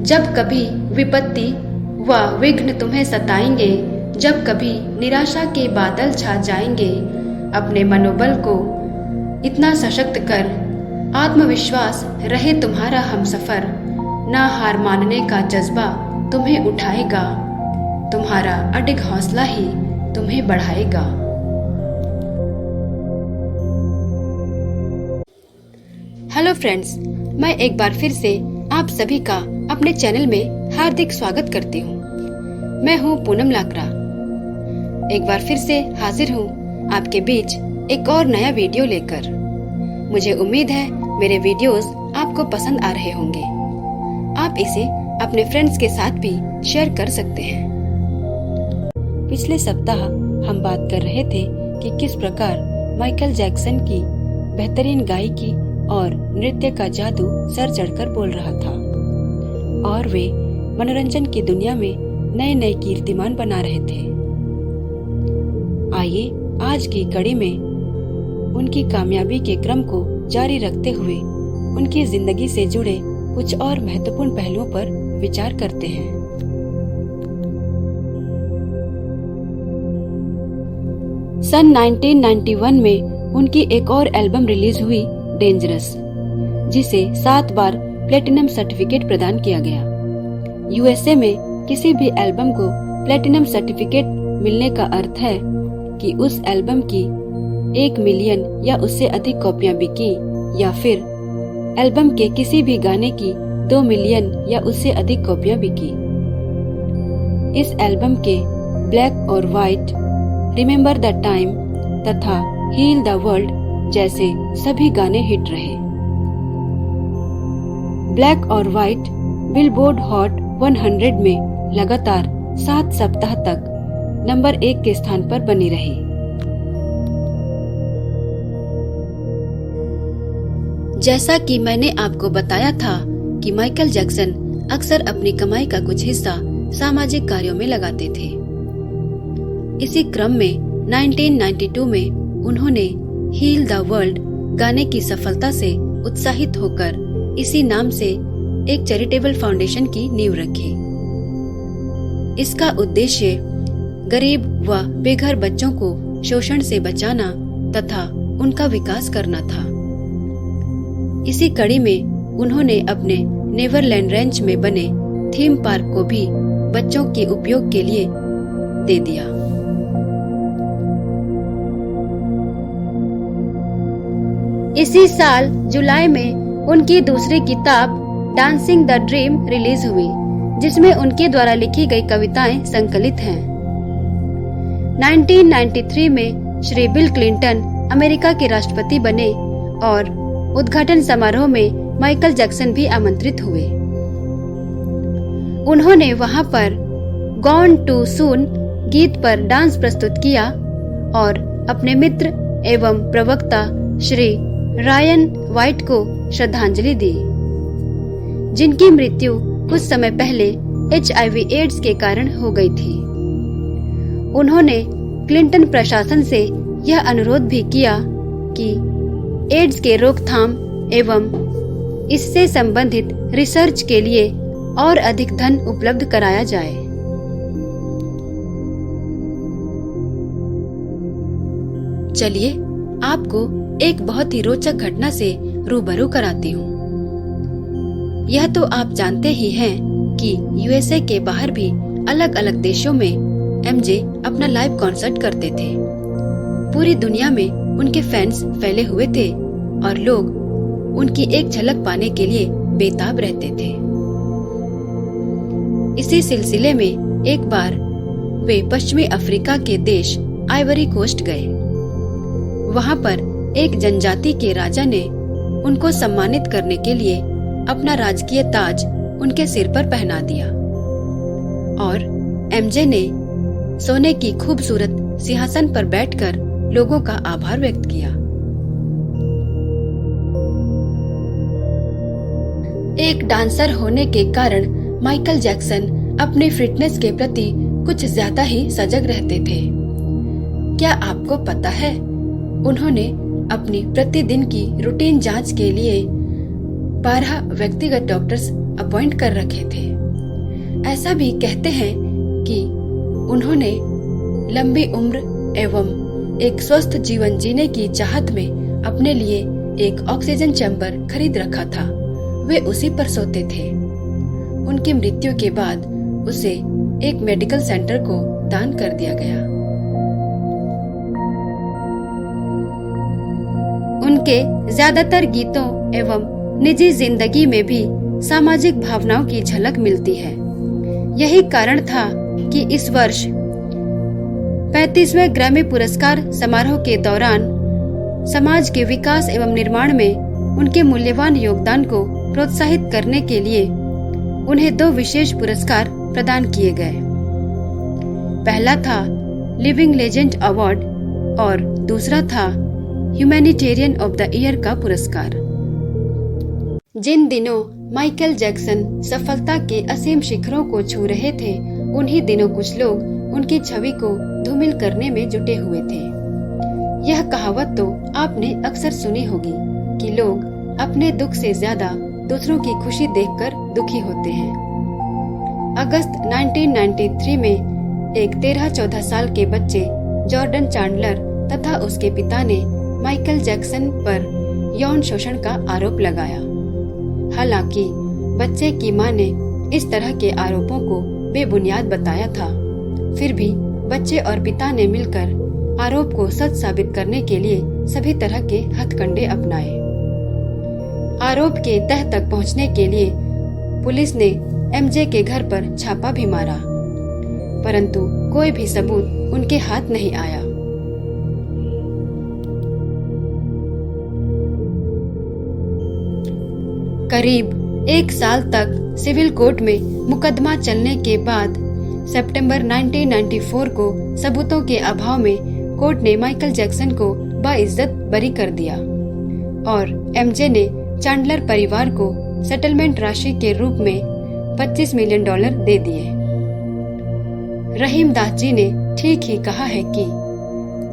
जब कभी विपत्ति व विघ्न तुम्हें सताएंगे, जब कभी निराशा के बादल छा जाएंगे, अपने मनोबल को इतना सशक्त कर, आत्मविश्वास रहे तुम्हारा हमसफर, ना हार मानने का जज्बा तुम्हें उठाएगा, तुम्हारा अडिग हौसला ही तुम्हें बढ़ाएगा। हेलो फ्रेंड्स, मैं एक बार फिर से आप सभी का अपने चैनल में हार्दिक स्वागत करती हूँ। मैं हूँ पूनम लाकरा। एक बार फिर से हाजिर हूँ आपके बीच एक और नया वीडियो लेकर। मुझे उम्मीद है मेरे वीडियोस आपको पसंद आ रहे होंगे। आप इसे अपने फ्रेंड्स के साथ भी शेयर कर सकते हैं। पिछले सप्ताह हम बात कर रहे थे कि किस प्रकार माइकल जैक्सन की बेहतरीन गायकी और नृत्य का जादू सर चढ़कर बोल रहा था और वे मनोरंजन की दुनिया में नए नए कीर्तिमान बना रहे थे। आइए आज की कड़ी में उनकी कामयाबी के क्रम को जारी रखते हुए उनकी जिंदगी से जुड़े कुछ और महत्वपूर्ण पहलुओं पर विचार करते हैं। सन 1991 में उनकी एक और एल्बम रिलीज हुई, डेंजरस, जिसे 7 बार प्लेटिनम सर्टिफिकेट प्रदान किया गया। यूएसए में किसी भी एल्बम को प्लेटिनम सर्टिफिकेट मिलने का अर्थ है कि उस एल्बम की 1 मिलियन या उससे अधिक कॉपियां बिकी, या फिर एल्बम के किसी भी गाने की 2 मिलियन या उससे अधिक कॉपियां बिकी। इस एल्बम के ब्लैक और व्हाइट, रिमेम्बर द टाइम तथा हील द वर्ल्ड जैसे सभी गाने हिट रहे। ब्लैक और व्हाइट बिलबोर्ड हॉट 100 में लगातार 7 सप्ताह तक नंबर 1 के स्थान पर बनी रही। जैसा कि मैंने आपको बताया था कि माइकल जैक्सन अक्सर अपनी कमाई का कुछ हिस्सा सामाजिक कार्यों में लगाते थे। इसी क्रम में 1992 में उन्होंने हील द वर्ल्ड गाने की सफलता से उत्साहित होकर इसी नाम से एक चैरिटेबल फाउंडेशन की नींव रखी। इसका उद्देश्य गरीब व बेघर बच्चों को शोषण से बचाना तथा उनका विकास करना था। इसी कड़ी में उन्होंने अपने नेवरलैंड रेंच में बने थीम पार्क को भी बच्चों के उपयोग के लिए दे दिया। इसी साल जुलाई में उनकी दूसरी किताब डांसिंग द ड्रीम रिलीज हुई, जिसमें उनके द्वारा लिखी गई कविताएं संकलित हैं। 1993 में श्री बिल क्लिंटन अमेरिका के राष्ट्रपति बने और उद्घाटन समारोह में माइकल जैक्सन भी आमंत्रित हुए। उन्होंने वहां पर गॉन टू सून गीत पर डांस प्रस्तुत किया और अपने मित्र एवं प्रवक्ता श्री रायन व्हाइट को श्रद्धांजलि दी, जिनकी मृत्यु कुछ समय पहले HIV एड्स के कारण हो गई थी। उन्होंने क्लिंटन प्रशासन से यह अनुरोध भी किया कि एड्स के रोकथाम एवं इससे संबंधित रिसर्च के लिए और अधिक धन उपलब्ध कराया जाए। चलिए आपको एक बहुत ही रोचक घटना से रूबरू कराती हूँ। यह तो आप जानते ही हैं कि यूएसए के बाहर भी अलग अलग देशों में एमजे अपना लाइव कॉन्सर्ट करते थे। पूरी दुनिया में उनके फैंस फैले हुए थे और लोग उनकी एक झलक पाने के लिए बेताब रहते थे। इसी सिलसिले में एक बार वे पश्चिमी अफ्रीका के देश आइवरी कोस्ट गए। वहां पर एक जनजाति के राजा ने उनको सम्मानित करने के लिए अपना राजकीय ताज उनके सिर पर पहना दिया और एमजे ने सोने की खूबसूरत सिंहासन पर बैठकर लोगों का आभार व्यक्त किया। एक डांसर होने के कारण माइकल जैक्सन अपने फिटनेस के प्रति कुछ ज्यादा ही सजग रहते थे। क्या आपको पता है, उन्होंने अपनी प्रतिदिन की रूटीन जांच के लिए 12 व्यक्तिगत डॉक्टर्स अपॉइंट कर रखे थे। ऐसा भी कहते हैं कि उन्होंने लंबी उम्र एवं एक स्वस्थ जीवन जीने की चाहत में अपने लिए एक ऑक्सीजन चैम्बर खरीद रखा था। वे उसी पर सोते थे। उनकी मृत्यु के बाद उसे एक मेडिकल सेंटर को दान कर दिया गया। उनके ज्यादातर गीतों एवं निजी जिंदगी में भी सामाजिक भावनाओं की झलक मिलती है। यही कारण था कि इस वर्ष 35वें ग्रैमी पुरस्कार समारोह के दौरान समाज के विकास एवं निर्माण में उनके मूल्यवान योगदान को प्रोत्साहित करने के लिए उन्हें 2 विशेष पुरस्कार प्रदान किए गए। पहला था लिविंग लेजेंड अवार्ड और दूसरा था ह्यूमैनिटेरियन ऑफ द ईयर का पुरस्कार। जिन दिनों माइकल जैक्सन सफलता के असीम शिखरों को छू रहे थे, उन्हीं दिनों कुछ लोग उनकी छवि को धूमिल करने में जुटे हुए थे। यह कहावत तो आपने अक्सर सुनी होगी कि लोग अपने दुख से ज्यादा दूसरों की खुशी देखकर दुखी होते हैं। अगस्त 1993 में एक 13-14 साल के बच्चे जॉर्डन चैंडलर तथा उसके पिता ने माइकल जैक्सन पर यौन शोषण का आरोप लगाया। हालांकि बच्चे की मां ने इस तरह के आरोपों को बेबुनियाद बताया था, फिर भी बच्चे और पिता ने मिलकर आरोप को सच साबित करने के लिए सभी तरह के हथकंडे अपनाए। आरोप के तह तक पहुंचने के लिए पुलिस ने एमजे के घर पर छापा भी मारा, परंतु कोई भी सबूत उनके हाथ नहीं आया। करीब 1 साल तक सिविल कोर्ट में मुकदमा चलने के बाद सितंबर 1994 को सबूतों के अभाव में कोर्ट ने माइकल जैक्सन को बाइज्जत बरी कर दिया और एमजे ने चैंडलर परिवार को सेटलमेंट राशि के रूप में $25 मिलियन दे दिए। रहीम दास जी ने ठीक ही कहा है कि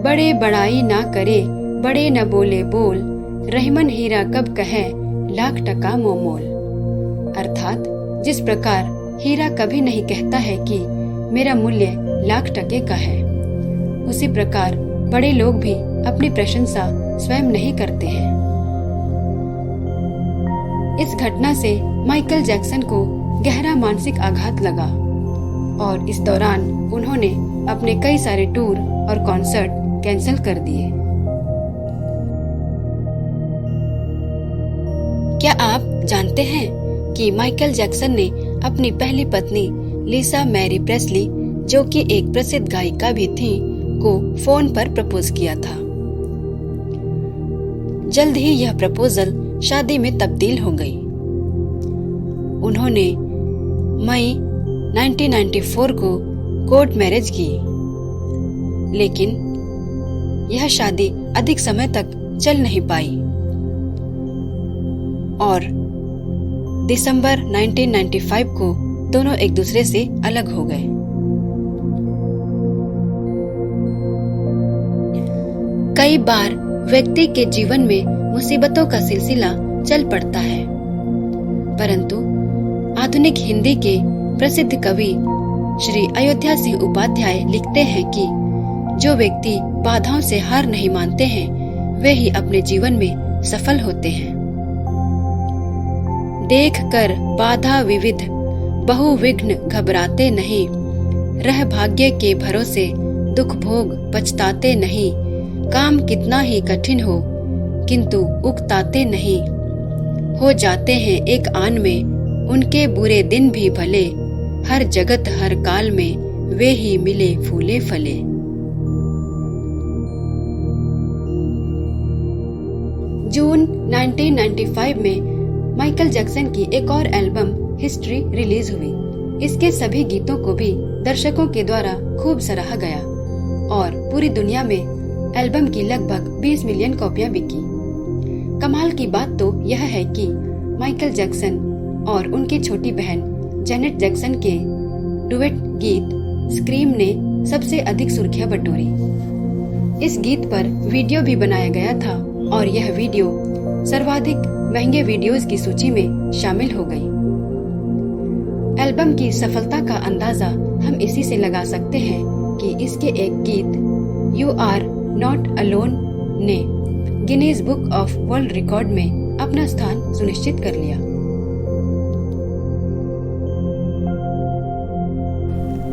बड़े बड़ाई ना करे, बड़े न बोले बोल, रहीमन हीरा कब कहे लाख टका मोमोल। अर्थात जिस प्रकार हीरा कभी नहीं कहता है कि मेरा मूल्य लाख टके का है, उसी प्रकार बड़े लोग भी अपनी प्रशंसा स्वयं नहीं करते हैं। इस घटना से माइकल जैक्सन को गहरा मानसिक आघात लगा और इस दौरान उन्होंने अपने कई सारे टूर और कॉन्सर्ट कैंसिल कर दिए। क्या आप जानते हैं कि माइकल जैक्सन ने अपनी पहली पत्नी लिसा मैरी प्रेस्ली, जो कि एक प्रसिद्ध गायिका भी थी, को फोन पर प्रपोज किया था। जल्द ही यह प्रपोजल शादी में तब्दील हो गई। उन्होंने मई 1994 को कोर्ट मैरिज की, लेकिन यह शादी अधिक समय तक चल नहीं पाई और दिसंबर 1995 को दोनों एक दूसरे से अलग हो गए। कई बार व्यक्ति के जीवन में मुसीबतों का सिलसिला चल पड़ता है, परंतु आधुनिक हिंदी के प्रसिद्ध कवि श्री अयोध्या सिंह उपाध्याय लिखते हैं कि जो व्यक्ति बाधाओं से हार नहीं मानते हैं, वे ही अपने जीवन में सफल होते हैं। देख कर बाधा विविध बहुविघ्न घबराते नहीं, रह भाग्य के भरोसे दुख भोग पछताते नहीं। काम कितना ही कठिन हो किंतु उकताते नहीं, हो जाते हैं एक आन में उनके बुरे दिन भी भले। हर जगत हर काल में वे ही मिले फूले फले। जून 1995 में माइकल जैक्सन की एक और एल्बम हिस्ट्री रिलीज हुई। इसके सभी गीतों को भी दर्शकों के द्वारा खूब सराहा गया और पूरी दुनिया में एल्बम की लगभग 20 मिलियन कॉपियां बिकी। कमाल की बात तो यह है कि माइकल जैक्सन और उनकी छोटी बहन जेनेट जैक्सन के डुएट गीत स्क्रीम ने सबसे अधिक सुर्खियां बटोरी। इस गीत पर वीडियो भी बनाया गया था और यह वीडियो सर्वाधिक महंगे वीडियोस की सूची में शामिल हो गई। एल्बम की सफलता का अंदाजा हम इसी से लगा सकते हैं कि इसके एक गीत यू आर नॉट अलोन ने Guinness book of world record में अपना स्थान सुनिश्चित कर लिया।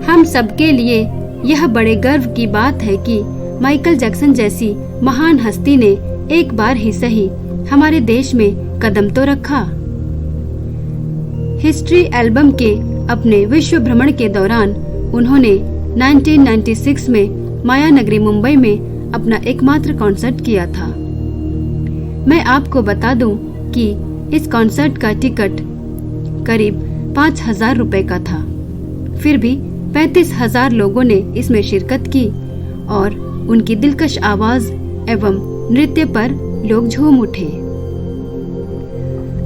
हम सबके लिए यह बड़े गर्व की बात है कि माइकल जैक्सन जैसी महान हस्ती ने एक बार ही सही हमारे देश में कदम तो रखा। हिस्ट्री एल्बम के अपने विश्व भ्रमण के दौरान उन्होंने 1996 में मायानगरी मुंबई में अपना एकमात्र कॉन्सर्ट किया था। मैं आपको बता दूं कि इस कॉन्सर्ट का टिकट करीब 5,000 रुपए का था। फिर भी 35,000 लोगों ने इसमें शिरकत की और उनकी दिलकश आवाज एवं नृत्य पर लोग झूम उठे।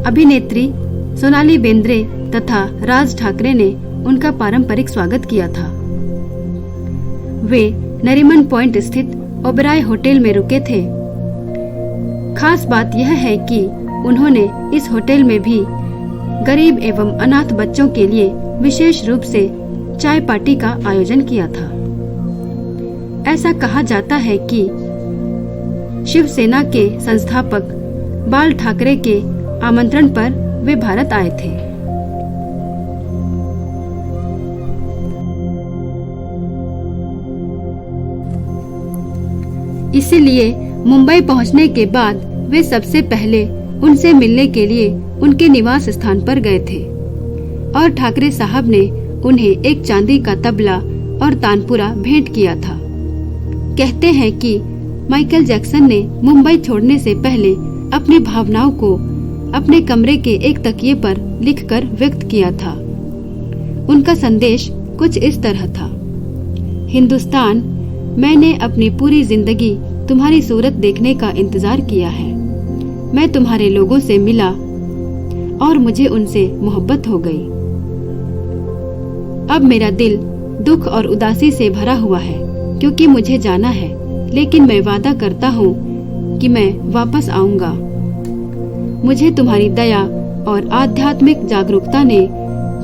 अभिनेत्री सोनाली बेंद्रे तथा राज ठाकरे ने उनका पारंपरिक स्वागत किया था। वे नरीमन पॉइंट स्थित ओबराय होटल में रुके थे। खास बात यह है कि उन्होंने इस होटल में भी गरीब एवं अनाथ बच्चों के लिए विशेष रूप से चाय पार्टी का आयोजन किया था। ऐसा कहा जाता है कि शिवसेना के संस्थापक बाल ठाकरे के आमंत्रण पर वे भारत आए थे। इसीलिए मुंबई पहुंचने के बाद वे सबसे पहले उनसे मिलने के लिए उनके निवास स्थान पर गए थे और ठाकरे साहब ने उन्हें एक चांदी का तबला और तानपुरा भेंट किया था। कहते हैं कि माइकल जैक्सन ने मुंबई छोड़ने से पहले अपनी भावनाओं को अपने कमरे के एक तकिए पर लिखकर व्यक्त किया था। उनका संदेश कुछ इस तरह था: हिंदुस्तान, मैंने अपनी पूरी जिंदगी तुम्हारी सूरत देखने का इंतजार किया है। मैं तुम्हारे लोगों से मिला और मुझे उनसे मोहब्बत हो गई। अब मेरा दिल दुख और उदासी से भरा हुआ है क्योंकि मुझे जाना है, लेकिन मैं वादा करता हूँ कि मैं वापस आऊंगा। मुझे तुम्हारी दया और आध्यात्मिक जागरूकता ने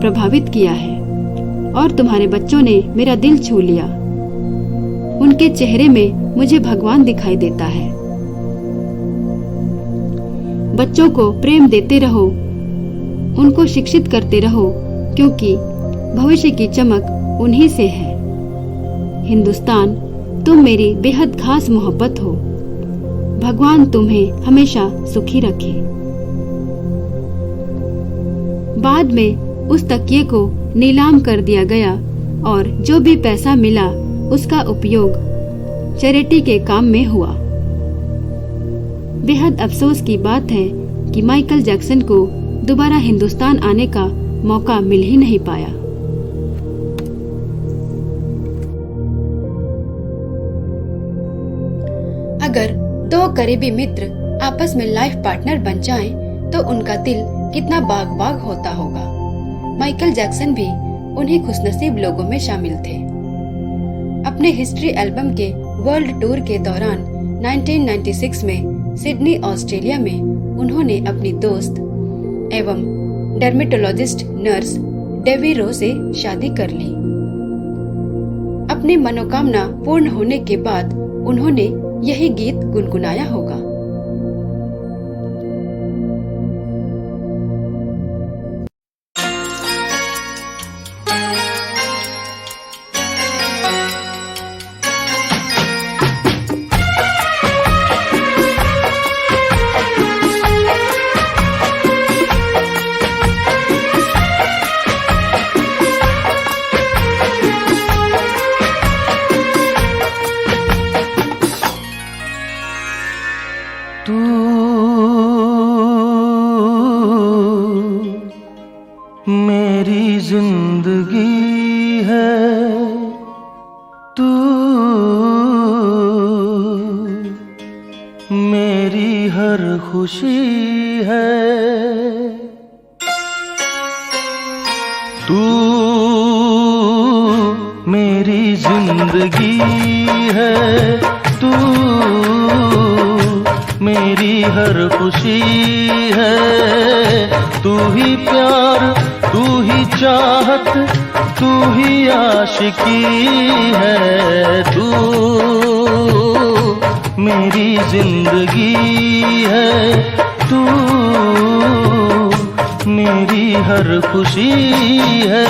प्रभावित किया है और तुम्हारे बच्चों ने मेरा दिल छू लिया। उनके चेहरे में मुझे भगवान दिखाई देता है। बच्चों को प्रेम देते रहो, उनको शिक्षित करते रहो, क्योंकि भविष्य की चमक उन्हीं से है। हिंदुस्तान, तुम मेरी बेहद खास मोहब्बत हो। भगवान तुम्हें हमेशा सुखी रखे। बाद में उस तकिए को नीलाम कर दिया गया और जो भी पैसा मिला उसका उपयोग चैरिटी के काम में हुआ। बेहद अफसोस की बात है कि माइकल जैक्सन को दोबारा हिंदुस्तान आने का मौका मिल ही नहीं पाया। अगर दो करीबी मित्र आपस में लाइफ पार्टनर बन जाएं, तो उनका दिल कितना बाग बाग होता होगा। माइकल जैक्सन भी उन्हीं खुशनसीब लोगों में शामिल थे। अपने हिस्ट्री एल्बम के वर्ल्ड टूर के दौरान 1996 में सिडनी, ऑस्ट्रेलिया में उन्होंने अपनी दोस्त एवं डर्मेटोलॉजिस्ट नर्स डेवी रो से शादी कर ली। अपनी मनोकामना पूर्ण होने के बाद उन्होंने यही गीत गुनगुनाया होगा। मेरी जिंदगी है तू, मेरी हर खुशी है तू, मेरी जिंदगी है तू, मेरी हर खुशी है। तू ही प्यार, तू ही चाहत, तू ही आशिकी है। तू मेरी जिंदगी है, तू मेरी हर खुशी है।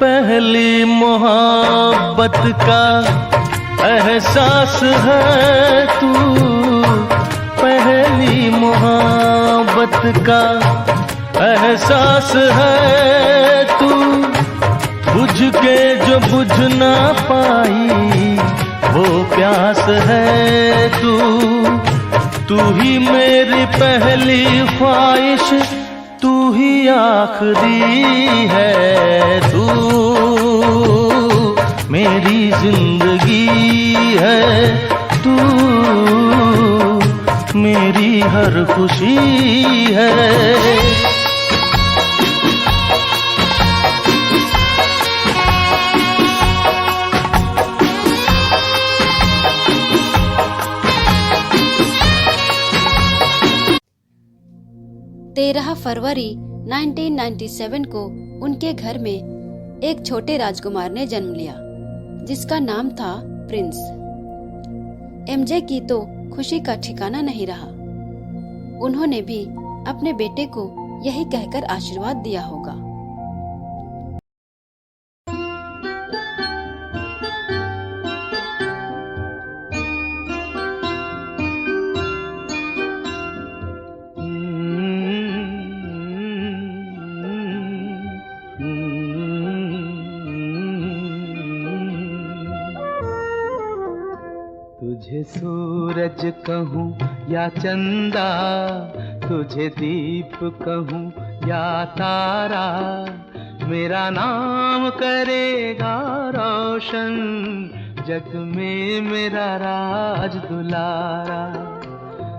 पहली मोहब्बत का एहसास है तू, पहली मोहब्बत का एहसास है तू। बुझ के जो बुझ ना पाई वो प्यास है तू। तू ही मेरी पहली ख्वाहिश, तू ही आखिरी है। तू मेरी जिंदगी है, तू मेरी हर खुशी है। 13 फरवरी 1997 को उनके घर में एक छोटे राजकुमार ने जन्म लिया जिसका नाम था प्रिंस। एमजे की तो खुशी का ठिकाना नहीं रहा। उन्होंने भी अपने बेटे को यही कहकर आशीर्वाद दिया होगा। तुझे सूरज कहूँ या चंदा, तुझे दीप कहूँ या तारा, मेरा नाम करेगा रोशन, जग में मेरा राज दुलारा।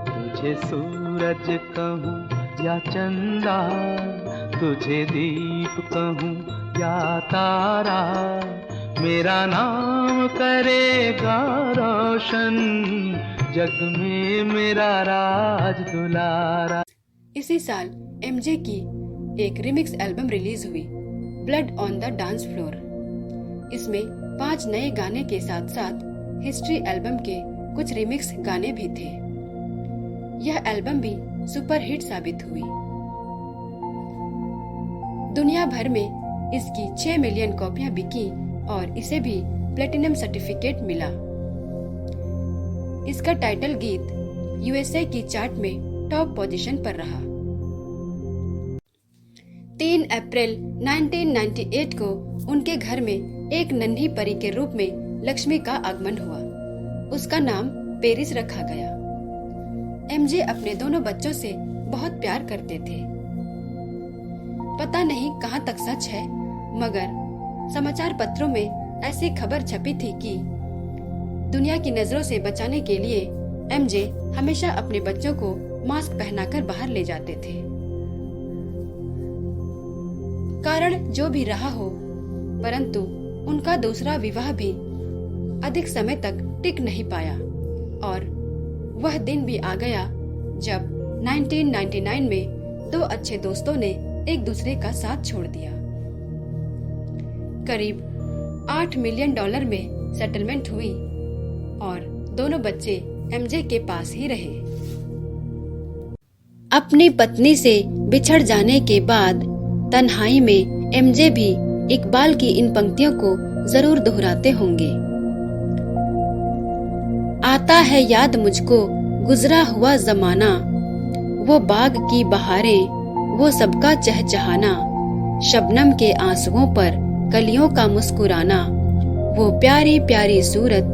तुझे सूरज कहूँ या चंदा, तुझे दीप कहूँ या तारा, मेरा नाम करेगा रोशन, जग में मेरा राज दुलारा। इसी साल एमजे की एक रिमिक्स एल्बम रिलीज हुई, blood on the dance floor. इसमें 5 नए गाने के साथ साथ हिस्ट्री एल्बम के कुछ रिमिक्स गाने भी थे। यह एल्बम भी सुपर हिट साबित हुई। दुनिया भर में इसकी 6 मिलियन कॉपियां बिकी और इसे भी प्लेटिनम सर्टिफिकेट मिला। इसका टाइटल गीत यूएसए की चार्ट में टॉप पोजीशन पर रहा। 3 अप्रैल 1998 को उनके घर में एक नन्ही परी के रूप में लक्ष्मी का आगमन हुआ। उसका नाम पेरिस रखा गया। एमजे अपने दोनों बच्चों से बहुत प्यार करते थे। पता नहीं कहां तक सच है, मगर समाचार पत्रों में ऐसी खबर छपी थी कि दुनिया की नजरों से बचाने के लिए एमजे हमेशा अपने बच्चों को मास्क पहनाकर बाहर ले जाते थे। कारण जो भी रहा हो, परंतु उनका दूसरा विवाह भी अधिक समय तक टिक नहीं पाया और वह दिन भी आ गया जब 1999 में 2 अच्छे दोस्तों ने एक दूसरे का साथ छोड़ दिया। करीब $8 मिलियन में सेटलमेंट हुई और दोनों बच्चे एमजे के पास ही रहे। अपनी पत्नी से बिछड़ जाने के बाद तन्हाई में एमजे भी इकबाल की इन पंक्तियों को जरूर दोहराते होंगे। आता है याद मुझको गुजरा हुआ जमाना, वो बाग की बहारें, वो सबका चहचहाना, शबनम के आंसुओं पर कलियों का मुस्कुराना, वो प्यारी प्यारी सूरत,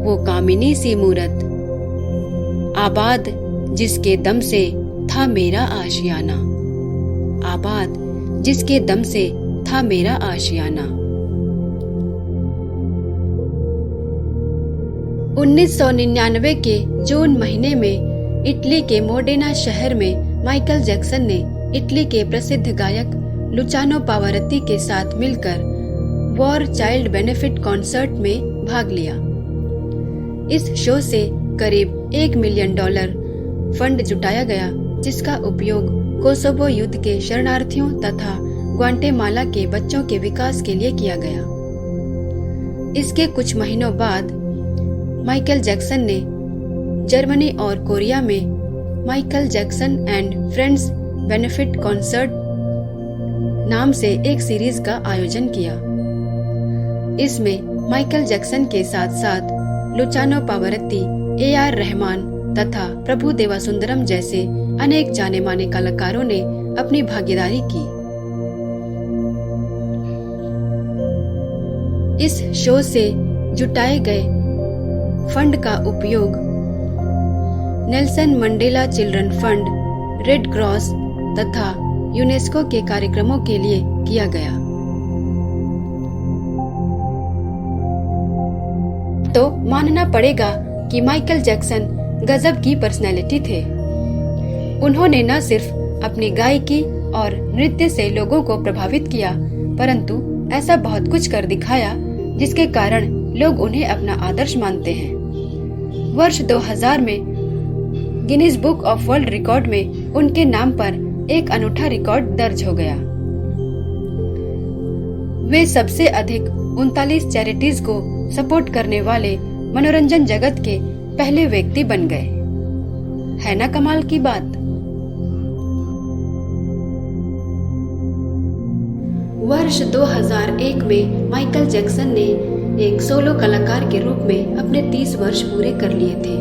वो कामिनी सी मूरत, आबाद जिसके दम से था मेरा आशियाना, आबाद जिसके दम से था मेरा आशियाना। 1999 के जून महीने में इटली के मोडेना शहर में माइकल जैक्सन ने इटली के प्रसिद्ध गायक लुचानो पावारोत्ती के साथ मिलकर वॉर चाइल्ड बेनिफिट कॉन्सर्ट में भाग लिया। इस शो से करीब $1 मिलियन फंड जुटाया गया, जिसका उपयोग कोसोवो युद्ध के शरणार्थियों तथा ग्वाटेमाला के बच्चों के विकास के लिए किया गया। इसके कुछ महीनों बाद माइकल जैक्सन ने जर्मनी और कोरिया में Michael Jackson and friends benefit concert नाम से एक सीरीज का आयोजन किया। इसमें माइकल जैक्सन के साथ साथ लुचानो पावारोत्ती, AR रहमान तथा प्रभु देवासुंदरम जैसे अनेक जाने माने कलाकारों ने अपनी भागीदारी की। इस शो से जुटाए गए फंड का उपयोग Nelson Mandela children fund, red cross तथा यूनेस्को के कार्यक्रमों के लिए किया गया। तो मानना पड़ेगा कि माइकल जैक्सन गजब की पर्सनैलिटी थे। उन्होंने न सिर्फ अपनी गायकी और नृत्य से लोगों को प्रभावित किया, परंतु ऐसा बहुत कुछ कर दिखाया जिसके कारण लोग उन्हें अपना आदर्श मानते हैं। वर्ष 2000 में Guinness book of world record में उनके नाम पर एक अनूठा रिकॉर्ड दर्ज हो गया। वे सबसे अधिक 39 चैरिटीज को सपोर्ट करने वाले मनोरंजन जगत के पहले व्यक्ति बन गए। है ना कमाल की बात। वर्ष 2001 में माइकल जैक्सन ने एक सोलो कलाकार के रूप में अपने 30 वर्ष पूरे कर लिए थे।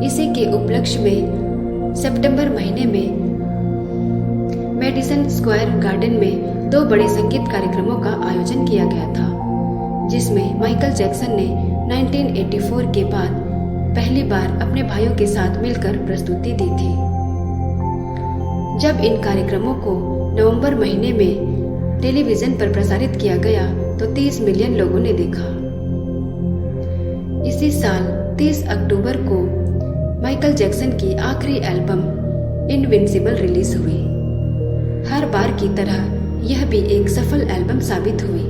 इसी के उपलक्ष्य में सितंबर महीने में मेडिसन स्क्वायर गार्डन में 2 बड़े संगीत कार्यक्रमों का आयोजन किया गया था, जिसमें माइकल जैक्सन ने 1984 के बाद पहली बार अपने भाइयों के साथ मिलकर प्रस्तुति दी थी। जब इन कार्यक्रमों को नवंबर महीने में टेलीविजन पर प्रसारित किया गया तो 30 मिलियन लोगों ने देखा। इसी साल 30 अक्टूबर को माइकल जैक्सन की आखिरी एल्बम इनविंसिबल रिलीज हुई। हर बार की तरह यह भी एक सफल एल्बम साबित हुई,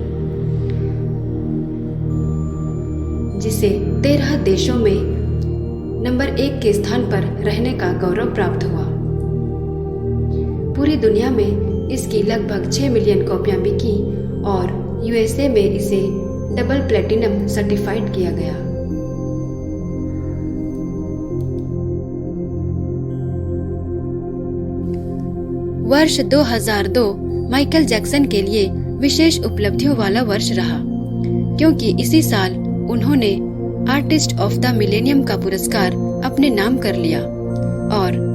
जिसे 13 देशों में नंबर 1 के स्थान पर रहने का गौरव प्राप्त हुआ। पूरी दुनिया में इसकी लगभग 6 मिलियन कॉपियां बिकी और USA में इसे डबल प्लेटिनम सर्टिफाइड किया गया। वर्ष 2002 माइकल जैक्सन के लिए विशेष उपलब्धियों वाला वर्ष रहा, क्योंकि इसी साल उन्होंने आर्टिस्ट ऑफ द मिलेनियम का पुरस्कार अपने नाम कर लिया और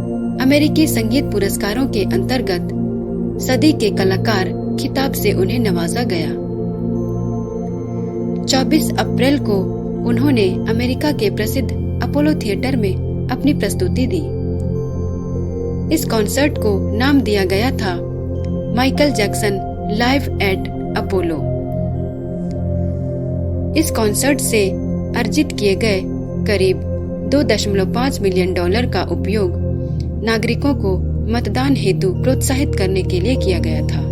अमेरिकी संगीत पुरस्कारों के अंतर्गत सदी के कलाकार खिताब से उन्हें नवाजा गया। 24 अप्रैल को उन्होंने अमेरिका के प्रसिद्ध अपोलो थिएटर में अपनी प्रस्तुति दी। इस कॉन्सर्ट को नाम दिया गया था Michael Jackson live at Apollo. इस कॉन्सर्ट से अर्जित किए गए करीब $2.5 मिलियन का उपयोग नागरिकों को मतदान हेतु प्रोत्साहित करने के लिए किया गया था।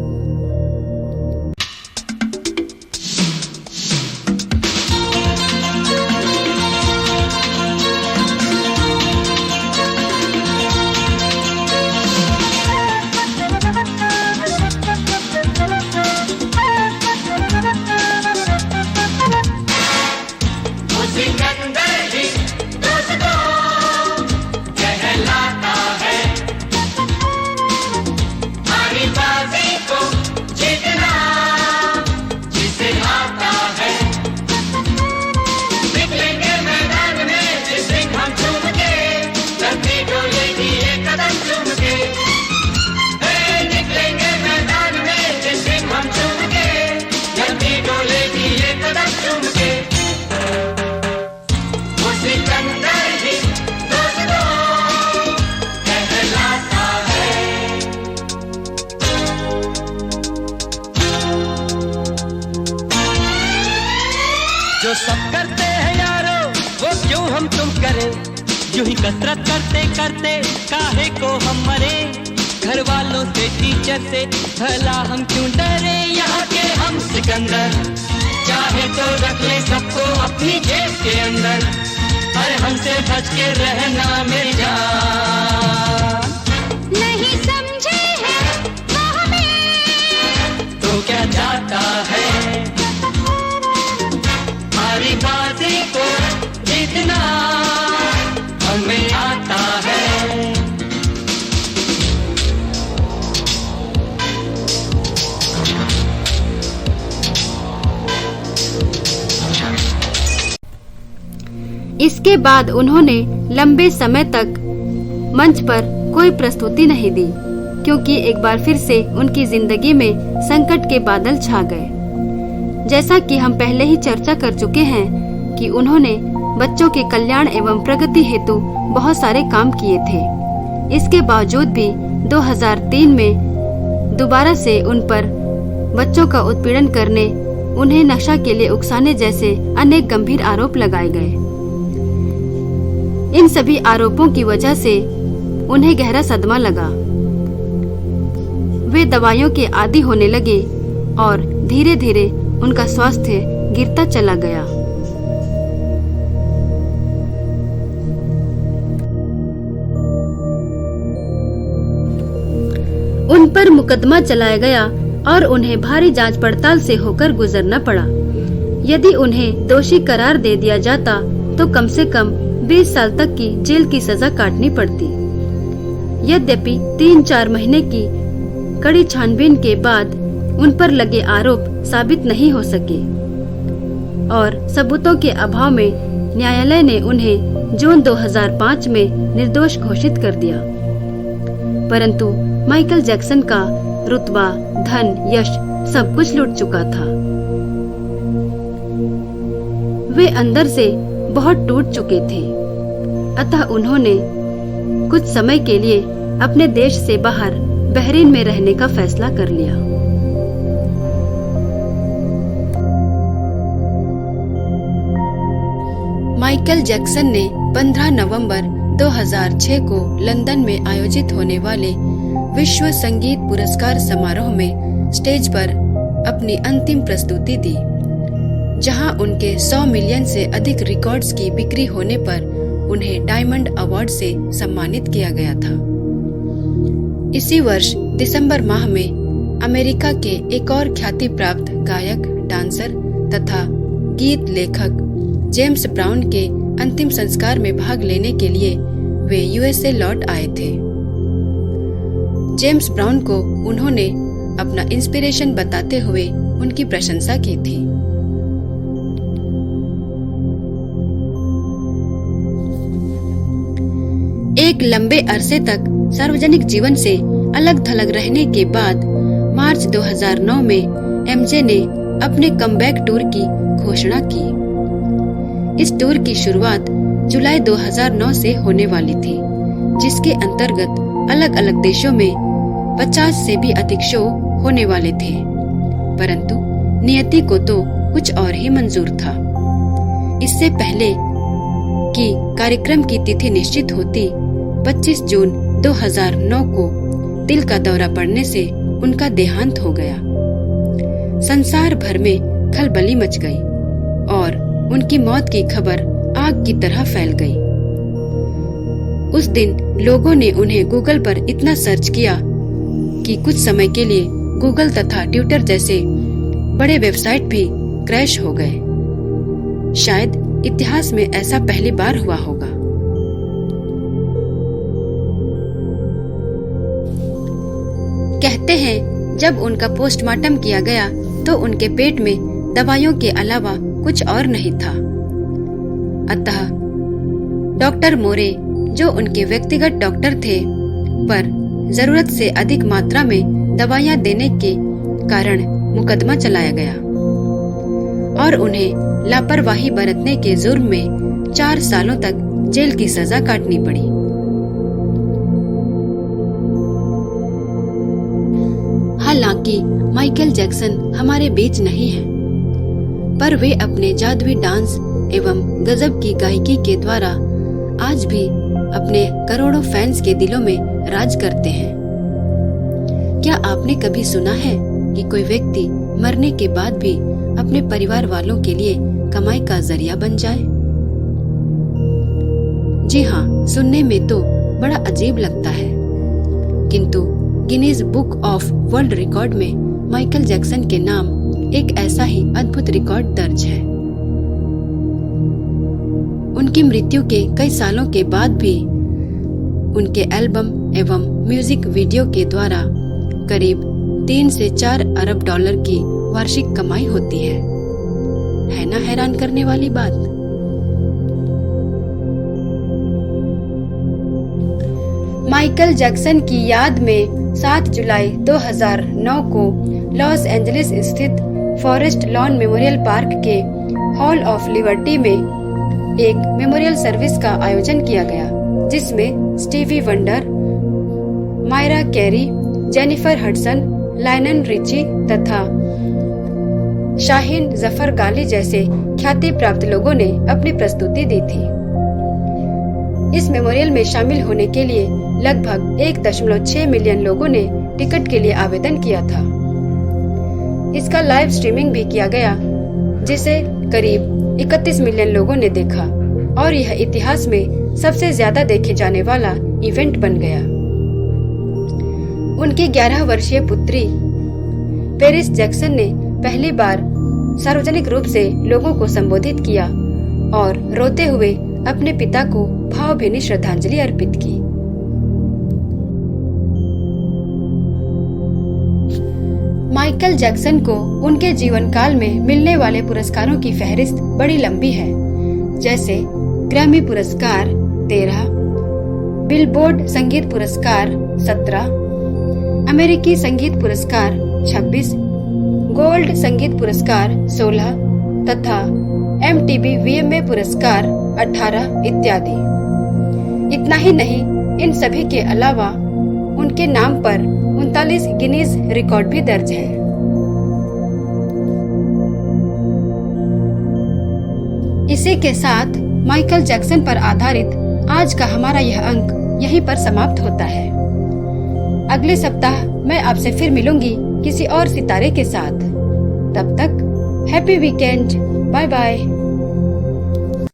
सिकंदर ही दोस्तों कहलाता है। जो सब करते हैं यारो वो क्यों हम तुम करें, यूं ही कसरत करते करते काहे को हम मरे। घर वालों से टीचर से भला हम क्यों डरे, यहाँ के हम सिकंदर चाहे तो रख ले सबको अपनी जेब के अंदर। अरे हमसे बच के रहना मेरी जान, नहीं समझे हैं वो हमें तो क्या जाता है हमारी बाजी को जीतना हमें आता है। इसके बाद उन्होंने लंबे समय तक मंच पर कोई प्रस्तुति नहीं दी, क्योंकि एक बार फिर से उनकी जिंदगी में संकट के बादल छा गए। जैसा कि हम पहले ही चर्चा कर चुके हैं कि उन्होंने बच्चों के कल्याण एवं प्रगति हेतु बहुत सारे काम किए थे। इसके बावजूद भी 2003 में दोबारा से उन पर बच्चों का उत्पीड़न करने, उन्हें नशा के लिए उकसाने जैसे अनेक गंभीर आरोप लगाए गए। इन सभी आरोपों की वजह से उन्हें गहरा सदमा लगा। वे दवाइयों के आदी होने लगे और धीरे धीरे उनका स्वास्थ्य गिरता चला गया। उन पर मुकदमा चलाया गया और उन्हें भारी जांच पड़ताल से होकर गुजरना पड़ा। यदि उन्हें दोषी करार दे दिया जाता तो कम से कम 20 साल तक की जेल की सजा काटनी पड़ती। यद्यपि 3-4 महीने की कड़ी छानबीन के बाद उन पर लगे आरोप साबित नहीं हो सके और सबूतों के अभाव में न्यायालय ने उन्हें जून 2005 में निर्दोष घोषित कर दिया। परंतु माइकल जैक्सन का रुतबा, धन, यश सब कुछ लुट चुका था। वे अंदर से बहुत टूट चुके थे। अतः उन्होंने कुछ समय के लिए अपने देश से बाहर बहरीन में रहने का फैसला कर लिया। माइकल जैक्सन ने 15 नवंबर 2006 को लंदन में आयोजित होने वाले विश्व संगीत पुरस्कार समारोह में स्टेज पर अपनी अंतिम प्रस्तुति दी, जहां उनके 100 मिलियन से अधिक रिकॉर्ड्स की बिक्री होने पर उन्हें डायमंड अवार्ड से सम्मानित किया गया था। इसी वर्ष दिसंबर माह में अमेरिका के एक और ख्याति प्राप्त गायक, डांसर तथा गीत लेखक जेम्स ब्राउन के अंतिम संस्कार में भाग लेने के लिए वे यूएसए लौट आए थे। जेम्स ब्राउन को उन्होंने अपना इंस्पिरेशन बताते हुए उनकी प्रशंसा की थी। एक लंबे अरसे तक सार्वजनिक जीवन से अलग थलग रहने के बाद मार्च 2009 में एमजे ने अपने कमबैक टूर की घोषणा की। इस टूर की शुरुआत जुलाई 2009 से होने वाली थी, जिसके अंतर्गत अलग अलग देशों में 50 से भी अधिक शो होने वाले थे। परंतु नियति को तो कुछ और ही मंजूर था। इससे पहले कि कार्यक्रम की तिथि निश्चित होती, 25 जून 2009 को दिल का दौरा पड़ने से उनका देहांत हो गया। संसार भर में खलबली मच गई और उनकी मौत की खबर आग की तरह फैल गई। उस दिन लोगों ने उन्हें गूगल पर इतना सर्च किया कि कुछ समय के लिए गूगल तथा ट्विटर जैसे बड़े वेबसाइट भी क्रैश हो गए। शायद इतिहास में ऐसा पहली बार हुआ होगा। कहते हैं जब उनका पोस्टमार्टम किया गया तो उनके पेट में दवाइयों के अलावा कुछ और नहीं था। अतः डॉक्टर मोरे, जो उनके व्यक्तिगत डॉक्टर थे, पर जरूरत से अधिक मात्रा में दवाइयां देने के कारण मुकदमा चलाया गया और उन्हें लापरवाही बरतने के जुर्म में 4 सालों तक जेल की सजा काटनी पड़ी। हालांकि माइकल जैक्सन हमारे बीच नहीं है, पर वे अपने जादुई डांस एवं गजब की गायकी के द्वारा आज भी अपने करोड़ों फैंस के दिलों में राज करते हैं। क्या आपने कभी सुना है कि कोई व्यक्ति मरने के बाद भी अपने परिवार वालों के लिए कमाई का जरिया बन जाए? जी हाँ, सुनने में तो बड़ा अजीब लगता है, किंतु Guinness book of world record में माइकल जैक्सन के नाम एक ऐसा ही अद्भुत रिकॉर्ड दर्ज है। उनकी मृत्यु के कई सालों के बाद भी उनके एल्बम एवं म्यूजिक वीडियो के द्वारा करीब 3 से 4 अरब डॉलर की वार्षिक कमाई होती है ना हैरान करने वाली बात। माइकल जैक्सन की याद में 7 जुलाई 2009 को लॉस एंजलिस स्थित फॉरेस्ट लॉन मेमोरियल पार्क के हॉल ऑफ लिबर्टी में एक मेमोरियल सर्विस का आयोजन किया गया, जिसमें Stevie Wonder, Mariah Carey, Jennifer Hudson, Lionel Richie तथा शाहीन जफर गाली जैसे ख्याति प्राप्त लोगों ने अपनी प्रस्तुति दी थी। इस मेमोरियल में शामिल होने के लिए लगभग 1.6 मिलियन लोगों ने टिकट के लिए आवेदन किया था। इसका लाइव स्ट्रीमिंग भी किया गया, जिसे करीब 31 मिलियन लोगों ने देखा और यह इतिहास में सबसे ज्यादा देखे जाने वाला इवेंट बन गया। उनकी 11 वर्षीय पुत्री पेरिस जैक्सन ने पहली बार सार्वजनिक रूप से लोगों को संबोधित किया और रोते हुए अपने पिता को भावभीनी श्रद्धांजलि अर्पित की। माइकल जैक्सन को उनके जीवन काल में मिलने वाले पुरस्कारों की फहरिस्त बड़ी लंबी है, जैसे ग्रैमी पुरस्कार 13, बिलबोर्ड संगीत पुरस्कार 17, अमेरिकी संगीत पुरस्कार 26, गोल्ड संगीत पुरस्कार 16 तथा MTV VMA पुरस्कार 18 इत्यादि। इतना ही नहीं, इन सभी के अलावा उनके नाम पर 39 गिनीज रिकॉर्ड भी दर्ज है। इसी के साथ माइकल जैक्सन पर आधारित आज का हमारा यह अंक यहीं पर समाप्त होता है। अगले सप्ताह मैं आपसे फिर मिलूंगी किसी और सितारे के साथ। तब तक हैप्पी वीकेंड, बाय बाय।